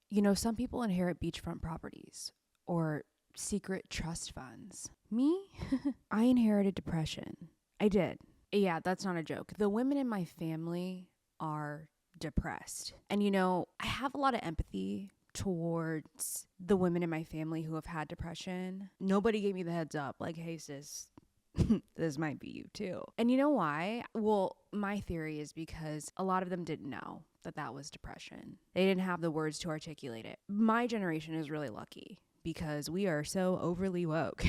You know, some people inherit beachfront properties or secret trust funds. Me? I inherited depression. I did. Yeah, that's not a joke. The women in my family are depressed. And you know, I have a lot of empathy towards the women in my family who have had depression. Nobody gave me the heads up, like, hey, sis, this might be you too. And you know why? Well, my theory is because a lot of them didn't know that was depression. They didn't have the words to articulate it. My generation is really lucky because we are so overly woke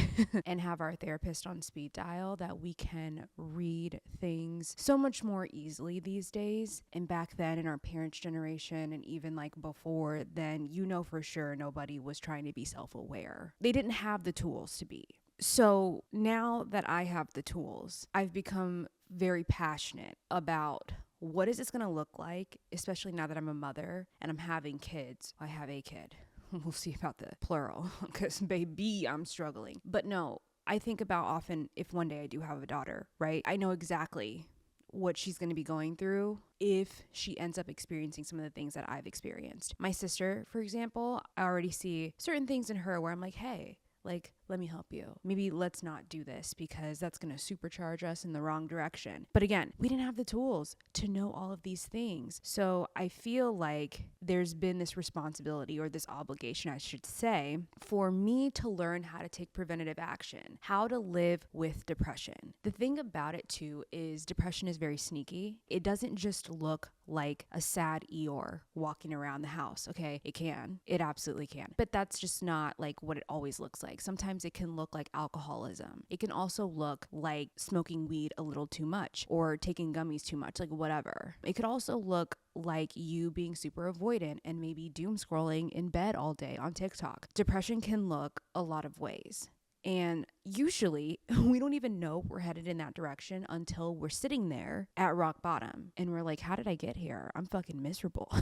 and have our therapist on speed dial that we can read things so much more easily these days. And back then in our parents' generation and even like before then, you know for sure nobody was trying to be self-aware. They didn't have the tools to be. So now that I have the tools, I've become very passionate about what is this going to look like, especially now that I'm a mother and I'm having kids. I have a kid. We'll see about the plural because baby, I'm struggling. But no, I think about often if one day I do have a daughter, right? I know exactly what she's going to be going through if she ends up experiencing some of the things that I've experienced. My sister, for example, I already see certain things in her where I'm like, hey, like, let me help you. Maybe let's not do this because that's going to supercharge us in the wrong direction. But again, we didn't have the tools to know all of these things. So I feel like there's been this responsibility or this obligation, I should say, for me to learn how to take preventative action, how to live with depression. The thing about it too is depression is very sneaky. It doesn't just look like a sad Eeyore walking around the house. Okay, it can. It absolutely can. But that's just not like what it always looks like. Sometimes it can look like alcoholism. It can also look like smoking weed a little too much or taking gummies too much, like whatever. It could also look like you being super avoidant and maybe doom scrolling in bed all day on TikTok. Depression can look a lot of ways. And usually we don't even know we're headed in that direction until we're sitting there at rock bottom and we're like, how did I get here? I'm fucking miserable.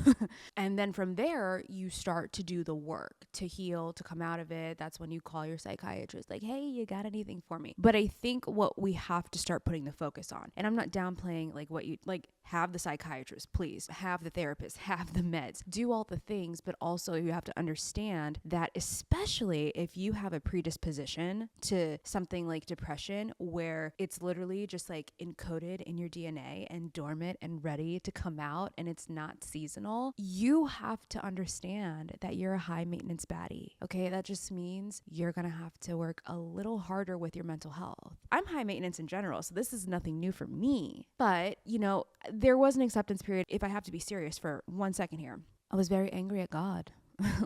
And then from there, you start to do the work to heal, to come out of it. That's when you call your psychiatrist like, hey, you got anything for me? But I think what we have to start putting the focus on, and I'm not downplaying like what you like, have the psychiatrist, please, have the therapist, have the meds, do all the things, but also you have to understand that especially if you have a predisposition to something like depression where it's literally just like encoded in your DNA and dormant and ready to come out and it's not seasonal, you have to understand that you're a high maintenance baddie. Okay, that just means you're gonna have to work a little harder with your mental health. I'm high maintenance in general, so this is nothing new for me. But, you know, there was an acceptance period, if I have to be serious for 1 second here. I was very angry at God.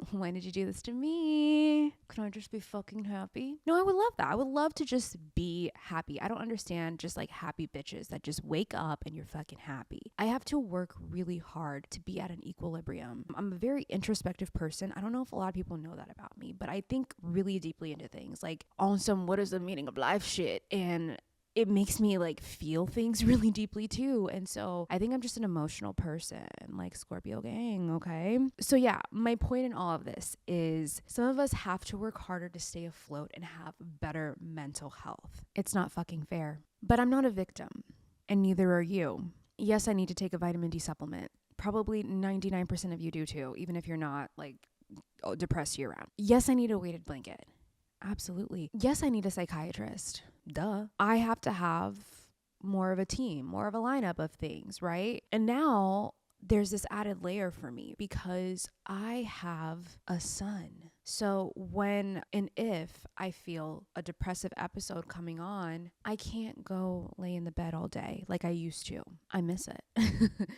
Why did you do this to me? Can I just be fucking happy? No, I would love that. I would love to just be happy. I don't understand just like happy bitches that just wake up and you're fucking happy. I have to work really hard to be at an equilibrium. I'm a very introspective person. I don't know if a lot of people know that about me, but I think really deeply into things like on some what is the meaning of life shit. And it makes me like feel things really deeply too. And so I think I'm just an emotional person, like Scorpio gang, okay? So yeah, my point in all of this is some of us have to work harder to stay afloat and have better mental health. It's not fucking fair. But I'm not a victim, and neither are you. Yes, I need to take a vitamin D supplement. Probably 99% of you do too, even if you're not like depressed year round. Yes, I need a weighted blanket. Absolutely. Yes, I need a psychiatrist. Duh. I have to have more of a team, more of a lineup of things, right? And now there's this added layer for me because I have a son. So when and if I feel a depressive episode coming on, I can't go lay in the bed all day like I used to. I miss it.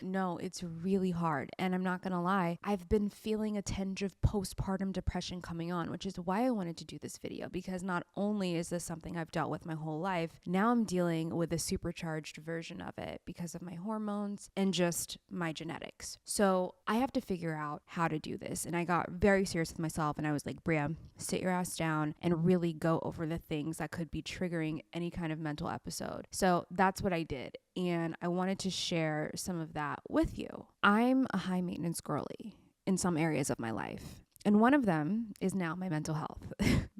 No, it's really hard. And I'm not going to lie, I've been feeling a tinge of postpartum depression coming on, which is why I wanted to do this video, because not only is this something I've dealt with my whole life, now I'm dealing with a supercharged version of it because of my hormones and just my genetics. So I have to figure out how to do this. And I got very serious with myself and I was like, Bria, sit your ass down and really go over the things that could be triggering any kind of mental episode. So that's what I did. And I wanted to share some of that with you. I'm a high maintenance girly in some areas of my life. And one of them is now my mental health.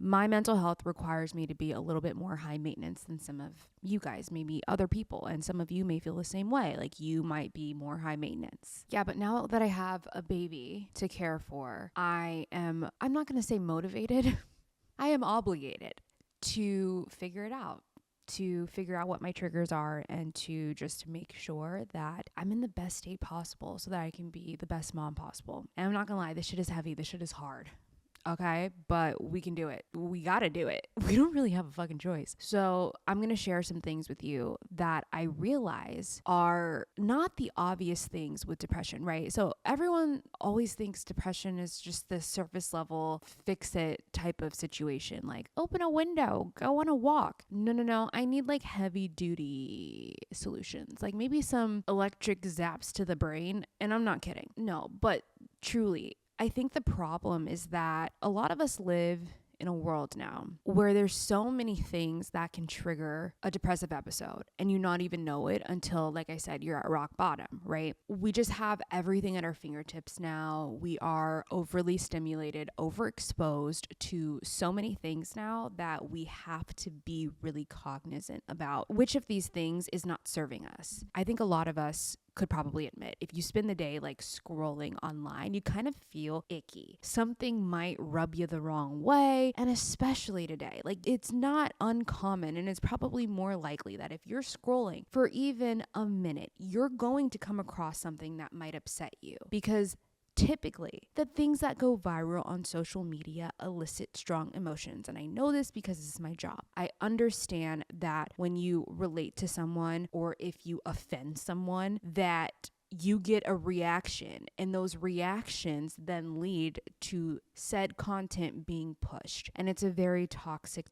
My mental health requires me to be a little bit more high maintenance than some of you guys, maybe other people. And some of you may feel the same way. Like you might be more high maintenance. Yeah, but now that I have a baby to care for, I'm not going to say motivated. I am obligated to figure it out, to figure out what my triggers are, and to just make sure that I'm in the best state possible so that I can be the best mom possible. And I'm not gonna lie, this shit is heavy. This shit is hard. Okay, but we can do it. We gotta do it. We don't really have a fucking choice. So I'm gonna share some things with you that I realize are not the obvious things with depression, right? So everyone always thinks depression is just this surface level, fix it type of situation, like open a window, go on a walk. No. I need like heavy duty solutions, like maybe some electric zaps to the brain. And I'm not kidding. No, but truly, I think the problem is that a lot of us live in a world now where there's so many things that can trigger a depressive episode and you not even know it until, like I said, you're at rock bottom, right? We just have everything at our fingertips now. We are overly stimulated, overexposed to so many things now that we have to be really cognizant about which of these things is not serving us. I think a lot of us could probably admit if you spend the day like scrolling online, you kind of feel icky. Something might rub you the wrong way. And especially today, like it's not uncommon, and it's probably more likely that if you're scrolling for even a minute, you're going to come across something that might upset you, because typically, the things that go viral on social media elicit strong emotions. And I know this because this is my job. I understand that when you relate to someone or if you offend someone, that you get a reaction, and those reactions then lead to said content being pushed. And it's a very toxic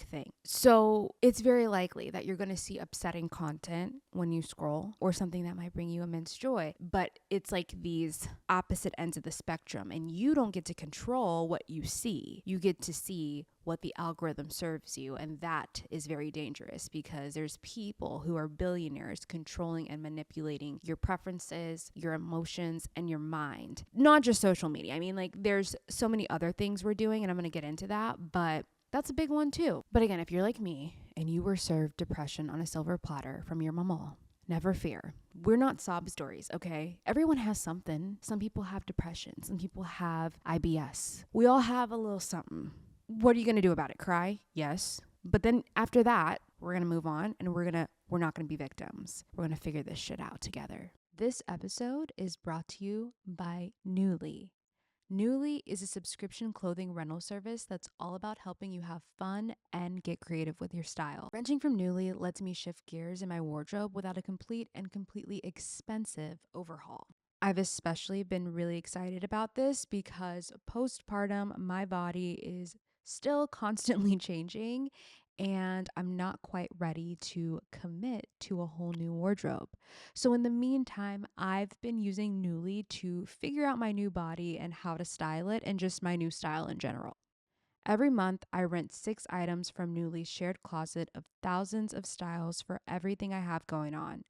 thing. So it's very likely that you're going to see upsetting content when you scroll, or something that might bring you immense joy. But it's like these opposite ends of the spectrum, and you don't get to control what you see. You get to see what the algorithm serves you. And that is very dangerous, because there's people who are billionaires controlling and manipulating your preferences, your emotions, and your mind. Not just social media. I mean, like there's so many other things we're doing, and I'm going to get into that, but that's a big one too. But again, if you're like me and you were served depression on a silver platter from your mama, never fear. We're not sob stories, okay? Everyone has something. Some people have depression. Some people have IBS. We all have a little something. What are you going to do about it? Cry? Yes. But then after that, we're going to move on, and we're not going to be victims. We're going to figure this shit out together. This episode is brought to you by Nuuly. Nuuly is a subscription clothing rental service that's all about helping you have fun and get creative with your style. Renting from Nuuly lets me shift gears in my wardrobe without a complete and completely expensive overhaul. I've especially been really excited about this because postpartum, my body is still constantly changing, and I'm not quite ready to commit to a whole new wardrobe. So in the meantime, I've been using Nuuly to figure out my new body and how to style it, and just my new style in general. Every month, I rent 6 items from Nuuly's shared closet of thousands of styles for everything I have going on.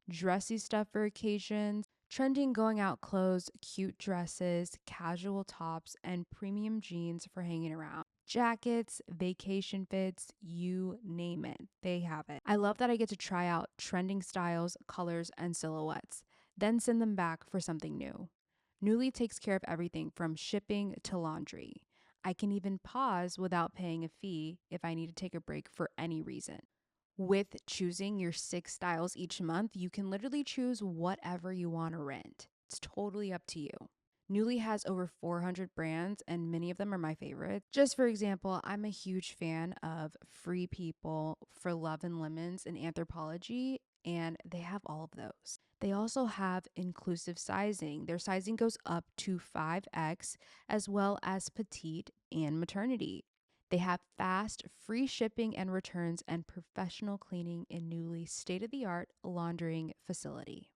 Dressy stuff for occasions, trending going out clothes, cute dresses, casual tops, and premium jeans for hanging around. Jackets, vacation fits, you name it, they have it. I love that I get to try out trending styles, colors, and silhouettes, then send them back for something new. Nuuly takes care of everything from shipping to laundry. I can even pause without paying a fee if I need to take a break for any reason. With choosing your 6 styles each month, you can literally choose whatever you want to rent. It's totally up to you. Nuuly has over 400 brands, and many of them are my favorite. Just for example, I'm a huge fan of Free People, For Love and Lemons, and Anthropologie, and they have all of those. They also have inclusive sizing. Their sizing goes up to 5X, as well as petite and maternity. They have fast, free shipping and returns, and professional cleaning in Nuuly's state-of-the-art laundering facility.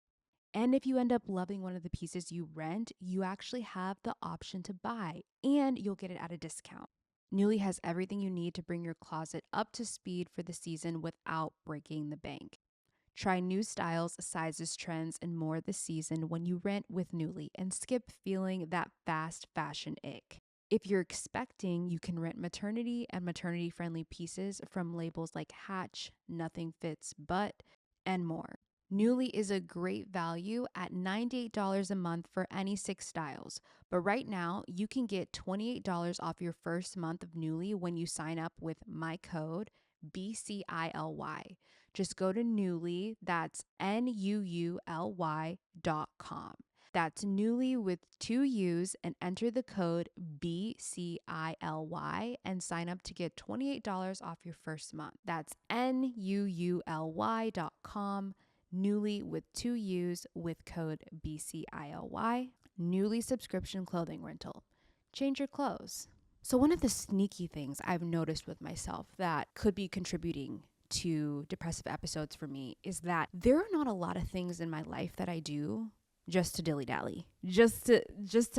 And if you end up loving one of the pieces you rent, you actually have the option to buy, and you'll get it at a discount. Nuuly has everything you need to bring your closet up to speed for the season without breaking the bank. Try new styles, sizes, trends, and more this season when you rent with Nuuly, and skip feeling that fast fashion ick. If you're expecting, you can rent maternity and maternity-friendly pieces from labels like Hatch, Nothing Fits But, and more. Nuuly is a great value at $98 a month for any 6 styles. But right now, you can get $28 off your first month of Nuuly when you sign up with my code BCILY. Just go to Nuuly, that's NUULY.com. That's Nuuly with 2 U's and enter the code BCILY and sign up to get $28 off your first month. That's NUULY.com. Nuuly with 2 U's with code BCILY. Nuuly subscription clothing rental. Change your clothes. So one of the sneaky things I've noticed with myself that could be contributing to depressive episodes for me is that there are not a lot of things in my life that I do just to dilly-dally, just to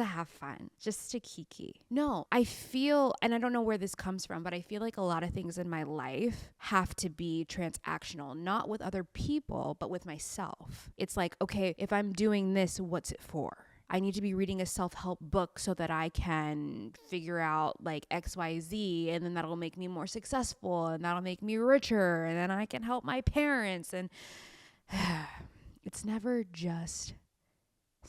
have fun, just to kiki. No, I feel, and I don't know where this comes from, but I feel like a lot of things in my life have to be transactional, not with other people, but with myself. It's like, okay, if I'm doing this, what's it for? I need to be reading a self-help book so that I can figure out like XYZ, and then that'll make me more successful, and that'll make me richer, and then I can help my parents. And it's never just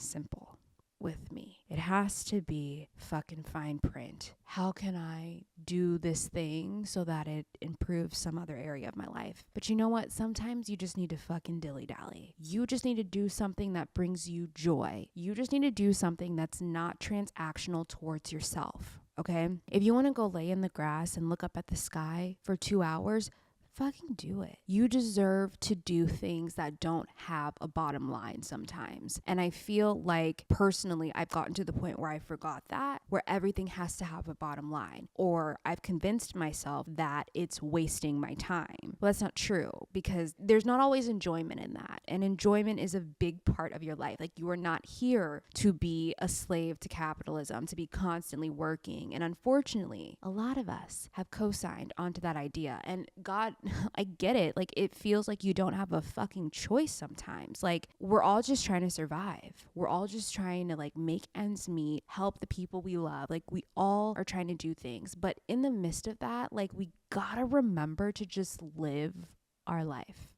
simple with me. It has to be fucking fine print. How can I do this thing so that it improves some other area of my life? But you know what? Sometimes you just need to fucking dilly-dally. You just need to do something that brings you joy. You just need to do something that's not transactional towards yourself, okay? If you want to go lay in the grass and look up at the sky for 2 hours, fucking do it. You deserve to do things that don't have a bottom line sometimes. And I feel like personally, I've gotten to the point where I forgot that, where everything has to have a bottom line. Or I've convinced myself that it's wasting my time. Well, that's not true, because there's not always enjoyment in that. And enjoyment is a big part of your life. Like, you are not here to be a slave to capitalism, to be constantly working. And unfortunately, a lot of us have co-signed onto that idea. And God, I get it. Like, it feels like you don't have a fucking choice sometimes. Like, we're all just trying to survive. We're all just trying to like make ends meet, help the people we love. Like, we all are trying to do things. But in the midst of that, like, we gotta remember to just live our life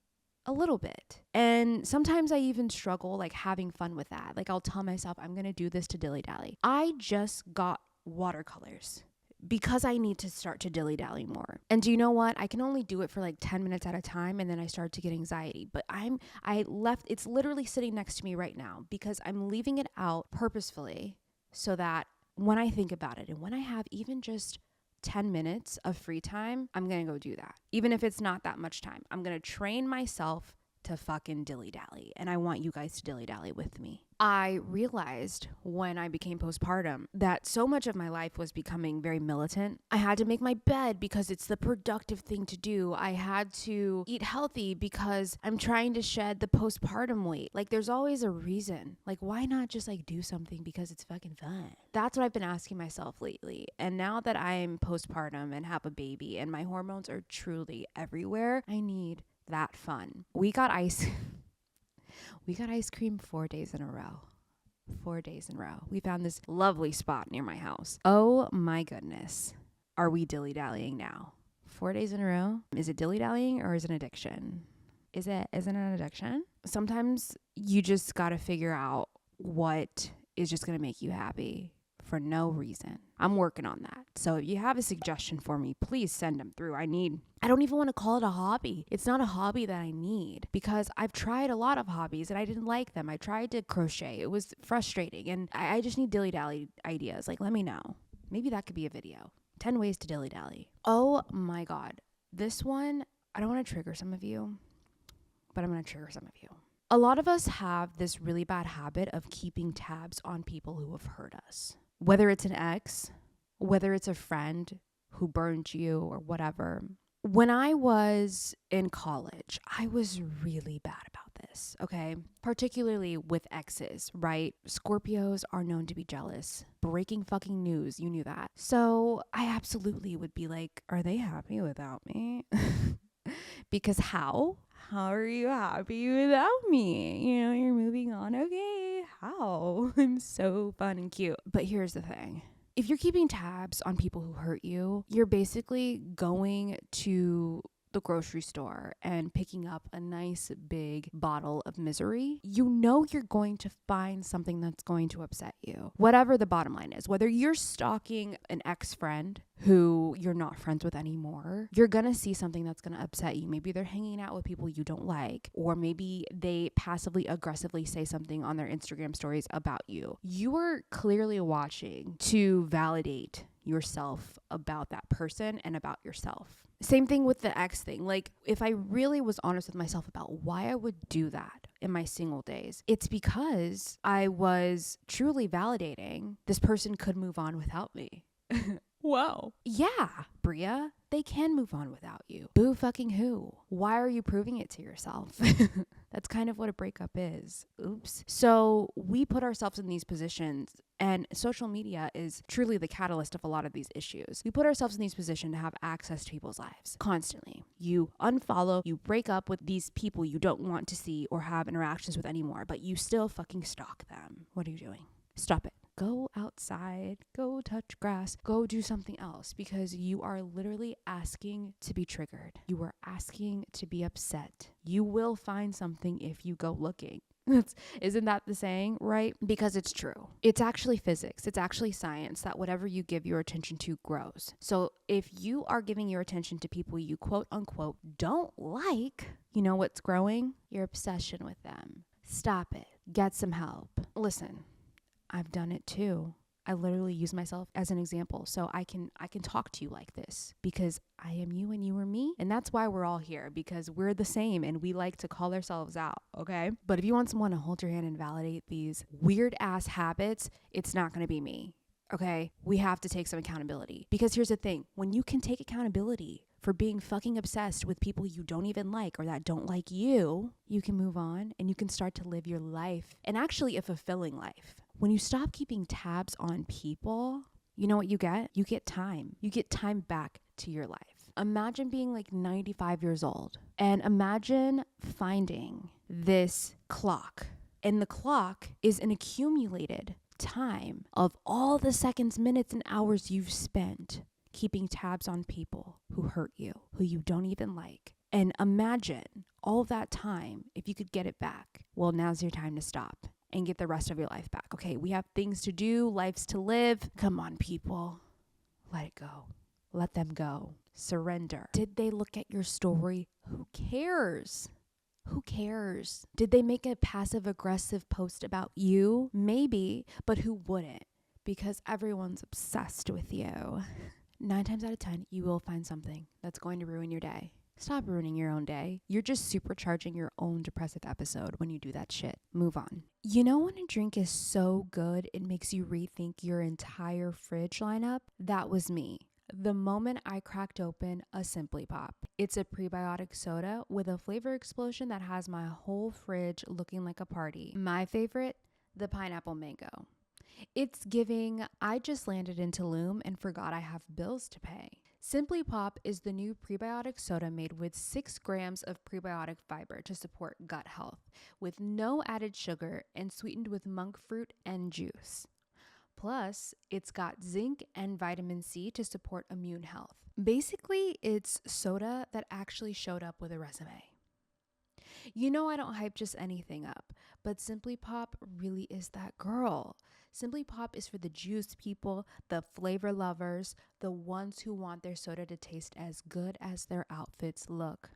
a little bit. And sometimes I even struggle like having fun with that. Like, I'll tell myself I'm gonna do this to dilly-dally. I just got watercolors because I need to start to dilly-dally more. And do you know what? I can only do it for like 10 minutes at a time, and then I start to get anxiety. But it's literally sitting next to me right now because I'm leaving it out purposefully so that when I think about it and when I have even just 10 minutes of free time, I'm going to go do that. Even if it's not that much time, I'm going to train myself to fucking dilly-dally. And I want you guys to dilly-dally with me. I realized when I became postpartum that so much of my life was becoming very militant. I had to make my bed because it's the productive thing to do. I had to eat healthy because I'm trying to shed the postpartum weight. Like, there's always a reason. Like, why not just like do something because it's fucking fun? That's what I've been asking myself lately. And now that I'm postpartum and have a baby and my hormones are truly everywhere, I need that fun. We got ice cream 4 days in a row. 4 days in a row. We found this lovely spot near my house. Oh my goodness. Are we dilly-dallying now? 4 days in a row? Is it dilly-dallying or is it an addiction? Isn't it an addiction? Sometimes you just got to figure out what is just going to make you happy for no reason. I'm working on that. So if you have a suggestion for me, please send them through. I don't even want to call it a hobby. It's not a hobby that I need because I've tried a lot of hobbies and I didn't like them. I tried to crochet. It was frustrating. And I just need dilly-dally ideas. Like, let me know. Maybe that could be a video. 10 ways to dilly-dally. Oh my God. This one, I don't want to trigger some of you, but I'm going to trigger some of you. A lot of us have this really bad habit of keeping tabs on people who have hurt us. Whether it's an ex, whether it's a friend who burned you or whatever. When I was in college, I was really bad about this, okay? Particularly with exes, right? Scorpios are known to be jealous. Breaking fucking news, you knew that. So I absolutely would be like, are they happy without me? Because how? How are you happy without me? You know, you're moving on. Okay, how? I'm so fun and cute. But here's the thing. If you're keeping tabs on people who hurt you, you're basically going to the grocery store and picking up a nice big bottle of misery. You know you're going to find something that's going to upset you. Whatever the bottom line is, whether you're stalking an ex-friend who you're not friends with anymore, you're gonna see something that's gonna upset you. Maybe they're hanging out with people you don't like, or maybe they passively aggressively say something on their Instagram stories about you. You are clearly watching to validate yourself about that person and about yourself. Same thing with the ex thing. Like, if I really was honest with myself about why I would do that in my single days, it's because I was truly validating this person could move on without me. Whoa. Yeah, Bria, they can move on without you. Boo fucking who? Why are you proving it to yourself? That's kind of what a breakup is. Oops. So we put ourselves in these positions, and social media is truly the catalyst of a lot of these issues. We put ourselves in these positions to have access to people's lives constantly. You unfollow, you break up with these people you don't want to see or have interactions with anymore, but you still fucking stalk them. What are you doing? Stop it. Go outside, go touch grass, go do something else, because you are literally asking to be triggered. You are asking to be upset. You will find something if you go looking. Isn't that the saying, right? Because it's true. It's actually physics. It's actually science that whatever you give your attention to grows. So if you are giving your attention to people you quote unquote don't like, you know what's growing? Your obsession with them. Stop it. Get some help. Listen. I've done it too. I literally use myself as an example so I can talk to you like this because I am you and you are me. And that's why we're all here, because we're the same and we like to call ourselves out, okay? But if you want someone to hold your hand and validate these weird ass habits, it's not going to be me, okay? We have to take some accountability, because here's the thing. When you can take accountability for being fucking obsessed with people you don't even like or that don't like you, you can move on and you can start to live your life, and actually a fulfilling life. When you stop keeping tabs on people, you know what you get? You get time. You get time back to your life. Imagine being like 95 years old and imagine finding this clock, and the clock is an accumulated time of all the seconds, minutes, and hours you've spent keeping tabs on people who hurt you, who you don't even like. And imagine all that time, if you could get it back. Well, now's your time to stop and get the rest of your life back. Okay, we have things to do, lives to live. Come on, people. Let it go. Let them go. Surrender. Did they look at your story? Who cares? Who cares? Did they make a passive-aggressive post about you? Maybe, but who wouldn't? Because everyone's obsessed with you. 9 times out of 10, you will find something that's going to ruin your day. Stop ruining your own day. You're just supercharging your own depressive episode when you do that shit. Move on. You know when a drink is so good, it makes you rethink your entire fridge lineup? That was me. The moment I cracked open a Simply Pop. It's a prebiotic soda with a flavor explosion that has my whole fridge looking like a party. My favorite, the pineapple mango. It's giving, I just landed in Tulum and forgot I have bills to pay. Simply Pop is the new prebiotic soda made with 6 grams of prebiotic fiber to support gut health, with no added sugar and sweetened with monk fruit and juice. Plus, it's got zinc and vitamin C to support immune health. Basically, it's soda that actually showed up with a resume. You know I don't hype just anything up, but Simply Pop really is that girl. Simply Pop is for the juice people, the flavor lovers, the ones who want their soda to taste as good as their outfits look.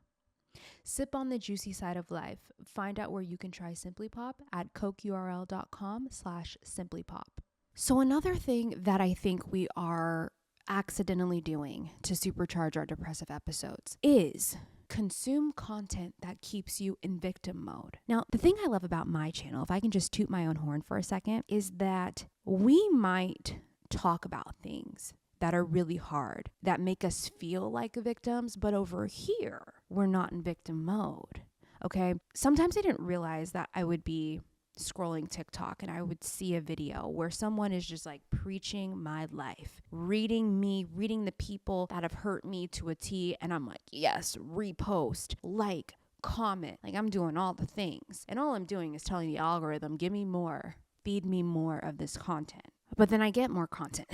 Sip on the juicy side of life. Find out where you can try Simply Pop at cokeurl.com/simplypop. So another thing that I think we are accidentally doing to supercharge our depressive episodes is consume content that keeps you in victim mode. Now, the thing I love about my channel, if I can just toot my own horn for a second, is that we might talk about things that are really hard, that make us feel like victims, but over here, we're not in victim mode, okay? Sometimes I didn't realize that I would be scrolling TikTok and I would see a video where someone is just like preaching my life, reading the people that have hurt me to a T, and I'm like, yes, repost, like, comment, like I'm doing all the things, and all I'm doing is telling the algorithm, give me more, feed me more of this content. But then I get more content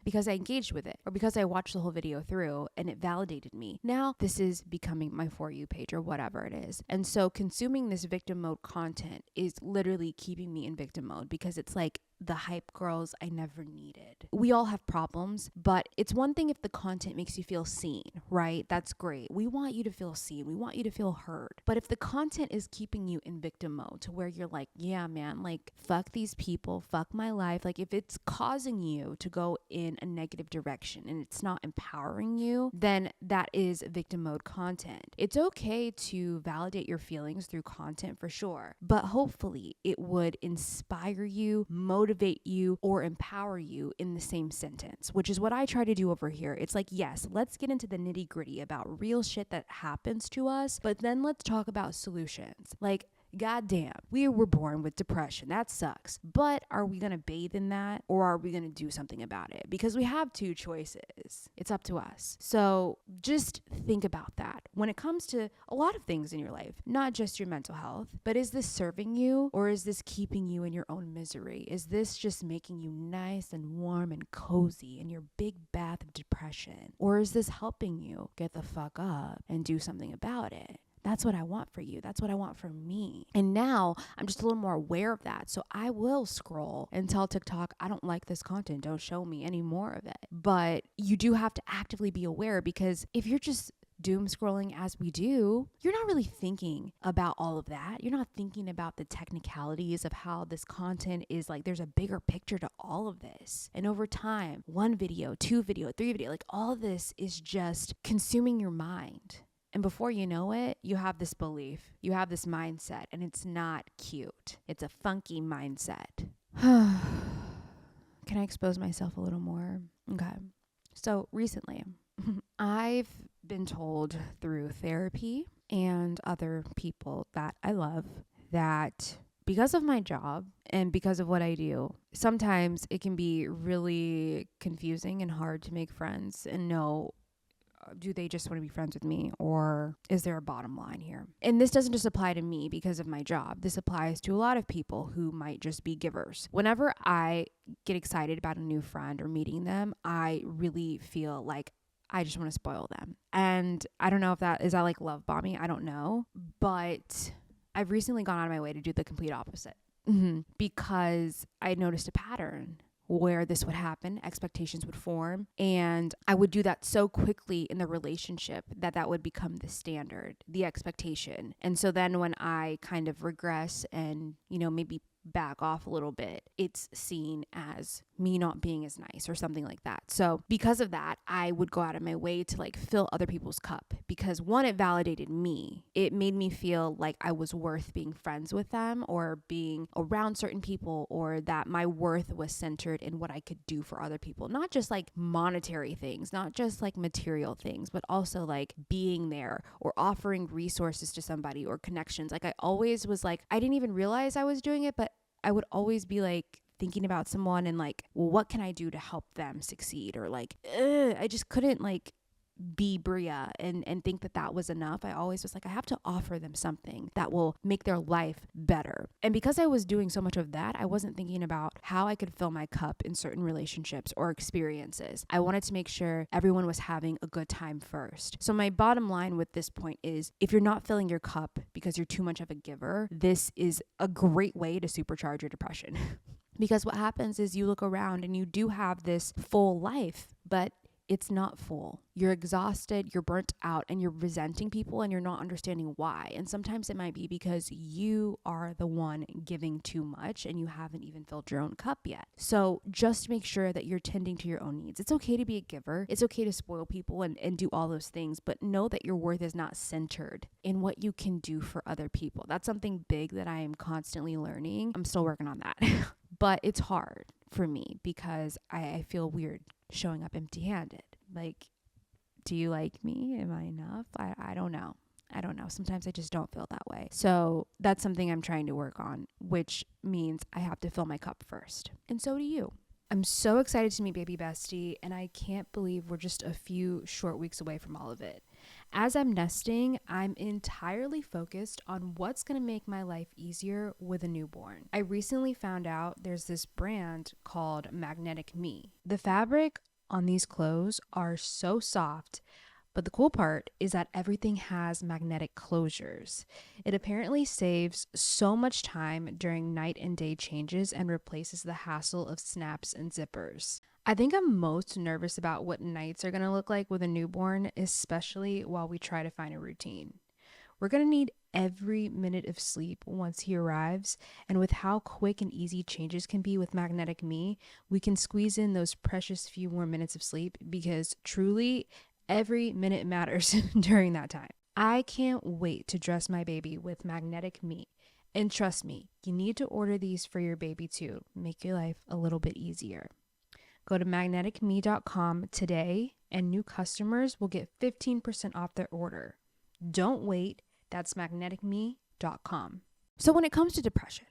because I engaged with it or because I watched the whole video through and it validated me. Now this is becoming my For You page or whatever it is. And so consuming this victim mode content is literally keeping me in victim mode because it's like the hype girls I never needed. We all have problems, but it's one thing if the content makes you feel seen, right? That's great. We want you to feel seen. We want you to feel heard. But if the content is keeping you in victim mode to where you're like, yeah, man, like fuck these people, fuck my life. Like if it's causing you to go in a negative direction and it's not empowering you, then that is victim mode content. It's okay to validate your feelings through content for sure, but hopefully it would inspire you, motivate you, or empower you in the same sentence, which is what I try to do over here. It's like, yes, let's get into the nitty gritty about real shit that happens to us, but then let's talk about solutions. Like, goddamn, we were born with depression. That sucks. But are we going to bathe in that or are we going to do something about it? Because we have two choices. It's up to us. So just think about that when it comes to a lot of things in your life, not just your mental health, but is this serving you or is this keeping you in your own misery? Is this just making you nice and warm and cozy in your big bath of depression? Or is this helping you get the fuck up and do something about it? That's what I want for you. That's what I want for me. And now I'm just a little more aware of that. So I will scroll and tell TikTok, I don't like this content. Don't show me any more of it. But you do have to actively be aware because if you're just doom scrolling as we do, you're not really thinking about all of that. You're not thinking about the technicalities of how this content is like, there's a bigger picture to all of this. And over time, 1 video, 2 video, 3 video, like all this is just consuming your mind. And before you know it, you have this belief, you have this mindset, and it's not cute. It's a funky mindset. Can I expose myself a little more? Okay. So recently, I've been told through therapy and other people that I love that because of my job and because of what I do, sometimes it can be really confusing and hard to make friends and know, do they just want to be friends with me or is there a bottom line here? And this doesn't just apply to me because of my job. This applies to a lot of people who might just be givers. Whenever I get excited about a new friend or meeting them, I really feel like I just want to spoil them. And I don't know if that is like love bombing. I don't know. But I've recently gone out of my way to do the complete opposite because I noticed a pattern where this would happen, expectations would form, and I would do that so quickly in the relationship that would become the standard, the expectation. And so then when I kind of regress and, maybe back off a little bit, it's seen as me not being as nice or something like that. So because of that, I would go out of my way to like fill other people's cup because one, it validated me. It made me feel like I was worth being friends with them or being around certain people, or that my worth was centered in what I could do for other people. Not just like monetary things, not just like material things, but also like being there or offering resources to somebody or connections. Like I always was like, I didn't even realize I was doing it, but I would always be like thinking about someone and like, well, what can I do to help them succeed? Or like, I just couldn't like be Bria and think that was enough. I always was like, I have to offer them something that will make their life better. And because I was doing so much of that, I wasn't thinking about how I could fill my cup in certain relationships or experiences. I wanted to make sure everyone was having a good time first. So my bottom line with this point is, if you're not filling your cup because you're too much of a giver, this is a great way to supercharge your depression. Because what happens is you look around and you do have this full life, but it's not full. You're exhausted, you're burnt out, and you're resenting people and you're not understanding why. And sometimes it might be because you are the one giving too much and you haven't even filled your own cup yet. So just make sure that you're tending to your own needs. It's okay to be a giver. It's okay to spoil people and do all those things, but know that your worth is not centered in what you can do for other people. That's something big that I am constantly learning. I'm still working on that. But it's hard for me because I feel weird showing up empty-handed. Like, do you like me? Am I enough? I don't know. Sometimes I just don't feel that way. So that's something I'm trying to work on, which means I have to fill my cup first. And so do you. I'm so excited to meet baby bestie, and I can't believe we're just a few short weeks away from all of it. As I'm nesting, I'm entirely focused on what's going to make my life easier with a newborn. I recently found out there's this brand called Magnetic Me. The fabric on these clothes are so soft, but the cool part is that everything has magnetic closures. It apparently saves so much time during night and day changes and replaces the hassle of snaps and zippers. I think I'm most nervous about what nights are going to look like with a newborn, especially while we try to find a routine. We're going to need every minute of sleep once he arrives, and with how quick and easy changes can be with Magnetic Me, we can squeeze in those precious few more minutes of sleep because truly, every minute matters during that time. I can't wait to dress my baby with Magnetic Me. And trust me, you need to order these for your baby too. Make your life a little bit easier. Go to magneticme.com today and new customers will get 15% off their order. Don't wait. That's magneticme.com. So when it comes to depression,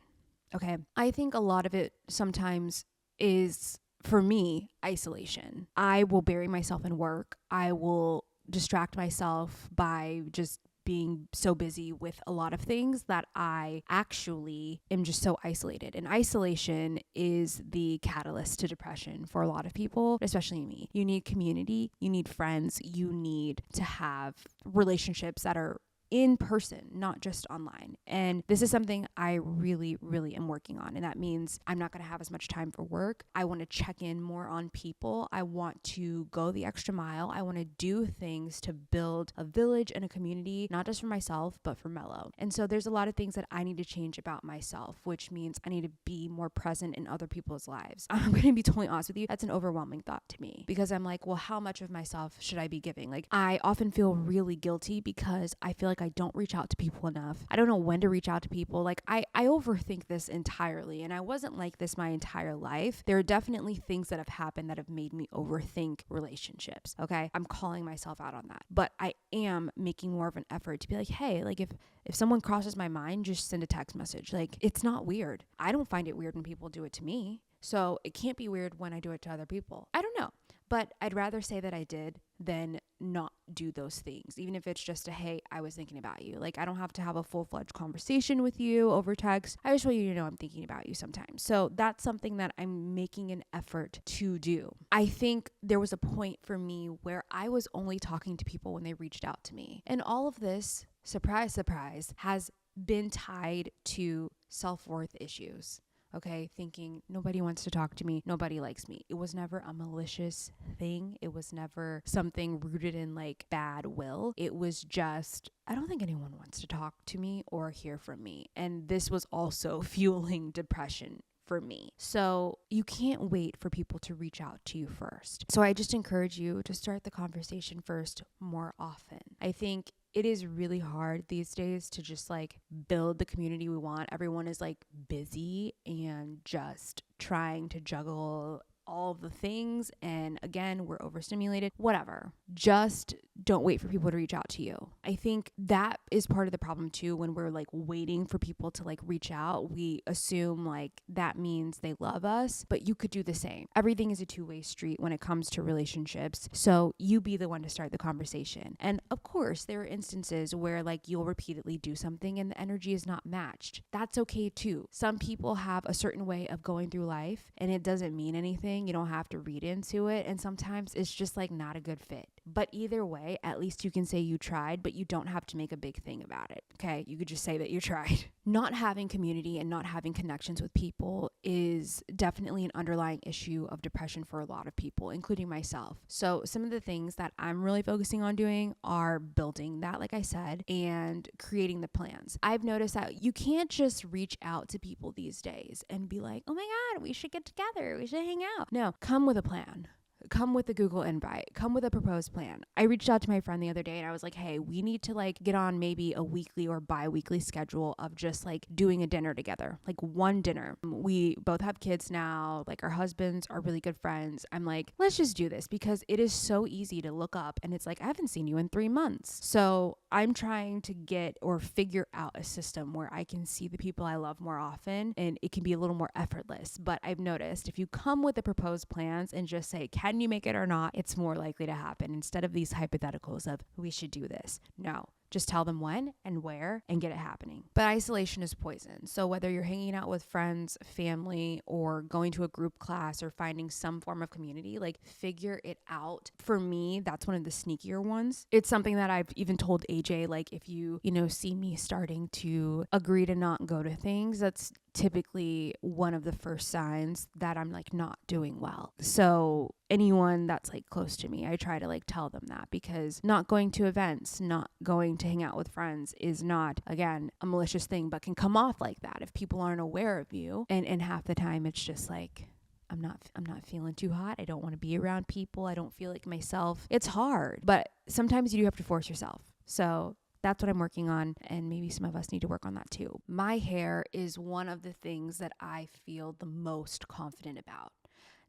okay, I think a lot of it sometimes is, for me, isolation. I will bury myself in work. I will distract myself by just being so busy with a lot of things that I actually am just so isolated. And isolation is the catalyst to depression for a lot of people, especially me. You need community, you need friends, you need to have relationships that are in person, not just online. And this is something I really, really am working on. And that means I'm not going to have as much time for work. I want to check in more on people. I want to go the extra mile. I want to do things to build a village and a community, not just for myself, but for Mello. And so there's a lot of things that I need to change about myself, which means I need to be more present in other people's lives. I'm going to be totally honest with you. That's an overwhelming thought to me because I'm like, well, how much of myself should I be giving? Like, I often feel really guilty because I feel like I don't reach out to people enough. I don't know when to reach out to people. Like I overthink this entirely, and I wasn't like this my entire life. There are definitely things that have happened that have made me overthink relationships. Okay. I'm calling myself out on that, but I am making more of an effort to be like, hey, like if someone crosses my mind, just send a text message. Like it's not weird. I don't find it weird when people do it to me. So it can't be weird when I do it to other people. I don't know. But I'd rather say that I did than not do those things, even if it's just a, hey, I was thinking about you. Like, I don't have to have a full-fledged conversation with you over text. I just want you to know I'm thinking about you sometimes. So that's something that I'm making an effort to do. I think there was a point for me where I was only talking to people when they reached out to me. And all of this, surprise, surprise, has been tied to self-worth issues. Okay, thinking nobody wants to talk to me, nobody likes me. It was never a malicious thing. It was never something rooted in like bad will. It was just, I don't think anyone wants to talk to me or hear from me. And this was also fueling depression for me. So you can't wait for people to reach out to you first. So I just encourage you to start the conversation first more often. I think it is really hard these days to just like build the community we want. Everyone is like busy and just trying to juggle all the things. And again, we're overstimulated, whatever. Just don't wait for people to reach out to you. I think that is part of the problem too. When we're like waiting for people to like reach out, we assume like that means they love us, but you could do the same. Everything is a two-way street when it comes to relationships. So you be the one to start the conversation. And of course, there are instances where like you'll repeatedly do something and the energy is not matched. That's okay too. Some people have a certain way of going through life and it doesn't mean anything. You don't have to read into it. And sometimes it's just like not a good fit. But either way, at least you can say you tried, but you don't have to make a big thing about it. Okay. You could just say that you tried. Not having community and not having connections with people is definitely an underlying issue of depression for a lot of people, including myself. So some of the things that I'm really focusing on doing are building that, like I said, and creating the plans. I've noticed that you can't just reach out to people these days and be like, oh my God, we should get together. We should hang out. No, come with a plan. Come with a Google invite, come with a proposed plan. I reached out to my friend the other day and I was like, hey, we need to like get on maybe a weekly or bi-weekly schedule of just like doing a dinner together, like one dinner. We both have kids now, like our husbands are really good friends. I'm like, let's just do this because it is so easy to look up and it's like, I haven't seen you in 3 months. So I'm trying to get or figure out a system where I can see the people I love more often and it can be a little more effortless. But I've noticed if you come with the proposed plans and just say, can pretend you make it or not, it's more likely to happen instead of these hypotheticals of we should do this. No. Just tell them when and where and get it happening. But isolation is poison. So whether you're hanging out with friends, family, or going to a group class or finding some form of community, like figure it out. For me, that's one of the sneakier ones. It's something that I've even told AJ, like if you see me starting to agree to not go to things, that's typically one of the first signs that I'm like not doing well. So anyone that's like close to me, I try to like tell them that, because not going to events, not going to hang out with friends is not, again, a malicious thing, but can come off like that if people aren't aware of you. And half the time it's just like, I'm not feeling too hot. I don't want to be around people. I don't feel like myself. It's hard, but sometimes you do have to force yourself. So that's what I'm working on, and maybe some of us need to work on that too. My hair is one of the things that I feel the most confident about.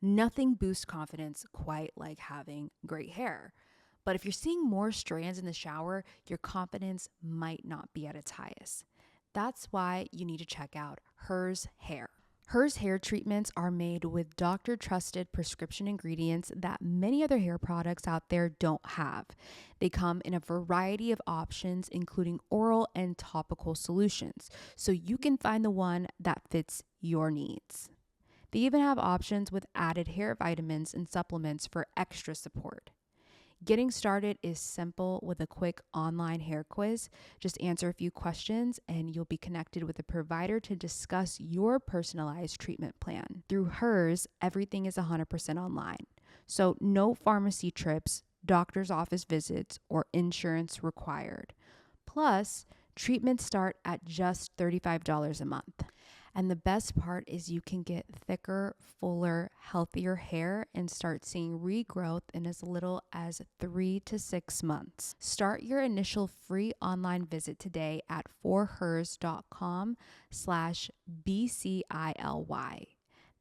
Nothing boosts confidence quite like having great hair. But if you're seeing more strands in the shower, your confidence might not be at its highest. That's why you need to check out Hers Hair. Hers hair treatments are made with doctor-trusted prescription ingredients that many other hair products out there don't have. They come in a variety of options, including oral and topical solutions, so you can find the one that fits your needs. They even have options with added hair vitamins and supplements for extra support. Getting started is simple with a quick online hair quiz. Just answer a few questions and you'll be connected with a provider to discuss your personalized treatment plan. Through Hers, everything is 100% online. So no pharmacy trips, doctor's office visits, or insurance required. Plus, treatments start at just $35 a month. And the best part is you can get thicker, fuller, healthier hair and start seeing regrowth in as little as 3 to 6 months. Start your initial free online visit today at forhers.com/BCILY.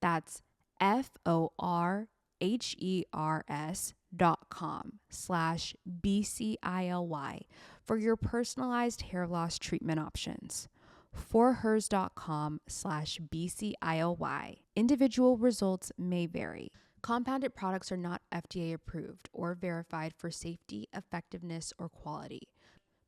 That's forhers.com/BCILY for your personalized hair loss treatment options. forhers.com/BCILY. Individual results may vary. Compounded products are not FDA approved or verified for safety, effectiveness, or quality.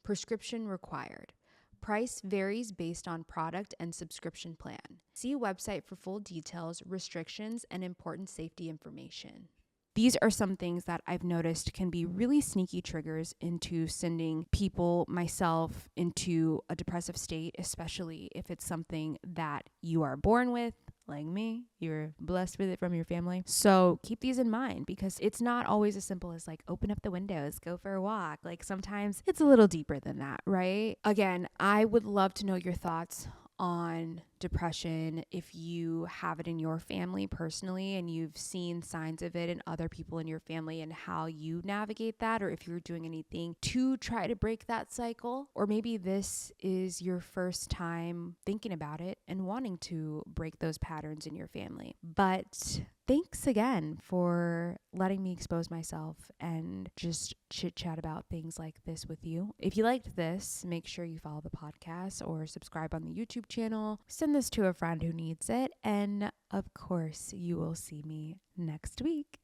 Prescription required. Price varies based on product and subscription plan. See website for full details, restrictions, and important safety information. These are some things that I've noticed can be really sneaky triggers into sending people, myself, into a depressive state, especially if it's something that you are born with, like me. You're blessed with it from your family. So keep these in mind, because it's not always as simple as like open up the windows, go for a walk. Like sometimes it's a little deeper than that, right? Again, I would love to know your thoughts on depression, if you have it in your family personally and you've seen signs of it in other people in your family and how you navigate that, or if you're doing anything to try to break that cycle, or maybe this is your first time thinking about it and wanting to break those patterns in your family. But thanks again for letting me expose myself and just chit chat about things like this with you. If you liked this, make sure you follow the podcast or subscribe on the YouTube channel. Send this to a friend who needs it. And of course, you will see me next week.